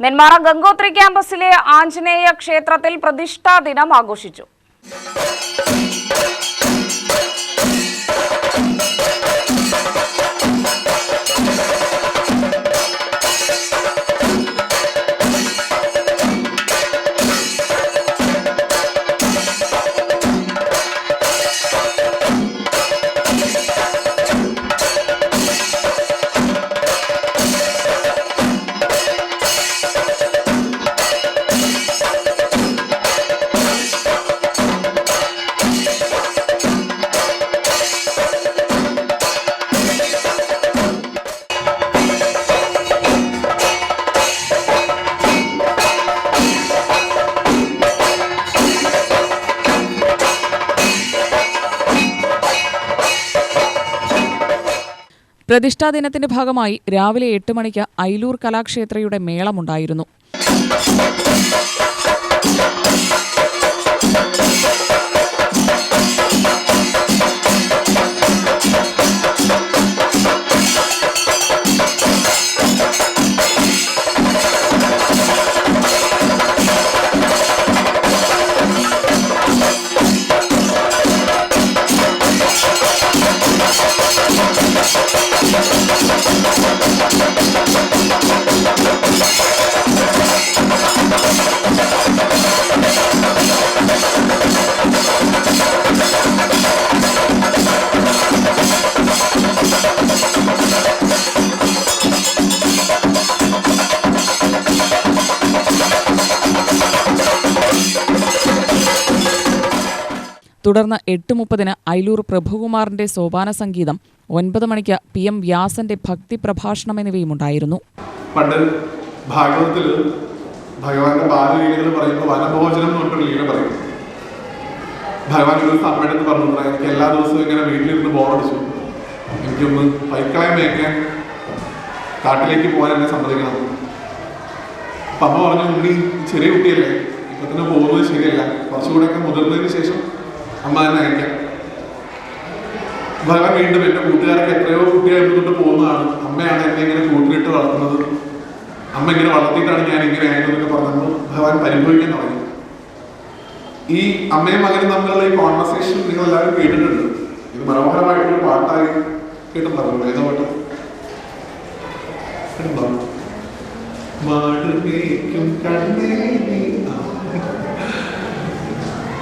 നെന്മാറ ഗംഗോത്രി ക്യാമ്പസിലെ ആഞ്ജനേയ ക്ഷേത്രത്തിൽ പ്രതിഷ്ഠാ ദിനം ആഘോഷിച്ചു. പ്രതിഷ്ഠാ ദിനത്തിന്റെ ഭാഗമായി രാവിലെ 8 മണിക്ക് ഐലൂർ കലാക്ഷേത്രയുടെ മേളമുണ്ടായിരുന്നു. തുടർന്ന് 8:30 ഐലൂർ പ്രഭുകുമാറിന്റെ സോപാന സംഗീതം, 9 മണിക്ക് PM വ്യാസന്റെ ഭക്തി പ്രഭാഷണം എന്നിവയുമുണ്ടായിരുന്നു. പണ്ട് ഭാഗവതത്തിൽ ഭഗവാന്റെ ബാലലീലകൾ പറയുമ്പോൾ വനഭോജനം എന്ന് പറഞ്ഞൊരു ലീല പറയും. ഭഗവാൻ ഒരു അമ്മയെടുത്ത് പറഞ്ഞു, എനിക്ക് എല്ലാ ദിവസവും ഇങ്ങനെ വീട്ടിലിരുന്ന് ബോറടിച്ചു, എനിക്കൊന്ന് പൈക്കളെ മേയ്ക്കാൻ കാട്ടിലേക്ക് പോകാൻ എന്നെ സമ്മതിക്കണം. അപ്പം അമ്മ പറഞ്ഞു, ഉണ്ണി ചെറിയ കുട്ടിയല്ലേ, ഇപ്പൊ തന്നെ പോകുന്നത് ശരിയല്ല, കുറച്ചുകൂടെയൊക്കെ മുതിർന്നതിന് ശേഷം അമ്മ തന്നെ അയക്കാം. ഭഗവാൻ വീണ്ടും എൻ്റെ കൂട്ടുകാർക്ക് എത്രയോ കുട്ടിയായിട്ട് പോകുന്നതാണ്, അമ്മയാണ് എന്നെ ഇങ്ങനെ കൂട്ടിലിട്ട് വളർത്തുന്നത്, അമ്മ ഇങ്ങനെ വളർത്തിയിട്ടാണ് ഞാൻ ഇങ്ങനെ ആയതെന്നൊക്കെ പറഞ്ഞപ്പോൾ ഭഗവാൻ പരിഭവിക്കാൻ തുടങ്ങി. ഈ അമ്മയും മകനും തമ്മിലുള്ള ഈ കോൺവെർസേഷൻ നിങ്ങൾ എല്ലാവരും കേട്ടിട്ടുണ്ട്. ഇത് മനോഹരമായിട്ടൊരു പാട്ടായി കേട്ടിട്ടുണ്ടാവും. ഏതോ പാട്ട് കേട്ടിട്ടുണ്ടാവും?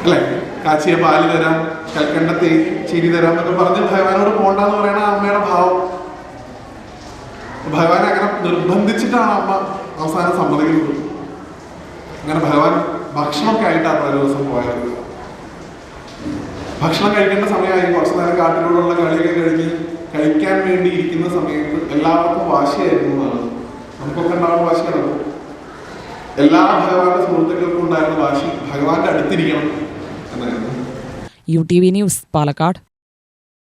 അല്ലേ, കാച്ചിയ പാല് തരാം, കൽക്കണ്ട ചിരി തരാം എന്നൊക്കെ പറഞ്ഞ് ഭഗവാനോട് പോണ്ടെന്ന് പറയണ അമ്മയുടെ ഭാവം. ഭഗവാനെ അങ്ങനെ നിർബന്ധിച്ചിട്ടാണ് അമ്മ അവസാനം സമ്മതിക്കുന്നത്. അങ്ങനെ ഭഗവാൻ ഭക്ഷണമൊക്കെ ആയിട്ടാണ് ഒരു ദിവസം പോയത്. ഭക്ഷണം കഴിക്കേണ്ട സമയമായി, കുറച്ചു നേരം കാട്ടിലൂടെയുള്ള കളിയൊക്കെ കഴിഞ്ഞ് കഴിക്കാൻ വേണ്ടി ഇരിക്കുന്ന സമയത്ത് എല്ലാവർക്കും വാശിയായിരുന്നു എന്നാണ്. നമുക്കൊക്കെ ഉണ്ടാവുന്ന വാശിയാണ്. എല്ലാ ഭഗവാന്റെ സുഹൃത്തുക്കൾക്കും ഉണ്ടായിരുന്ന വാശി ഭഗവാന്റെ അടുത്തിരിക്കണം എന്നായിരുന്നു. UTV news, Palakkad.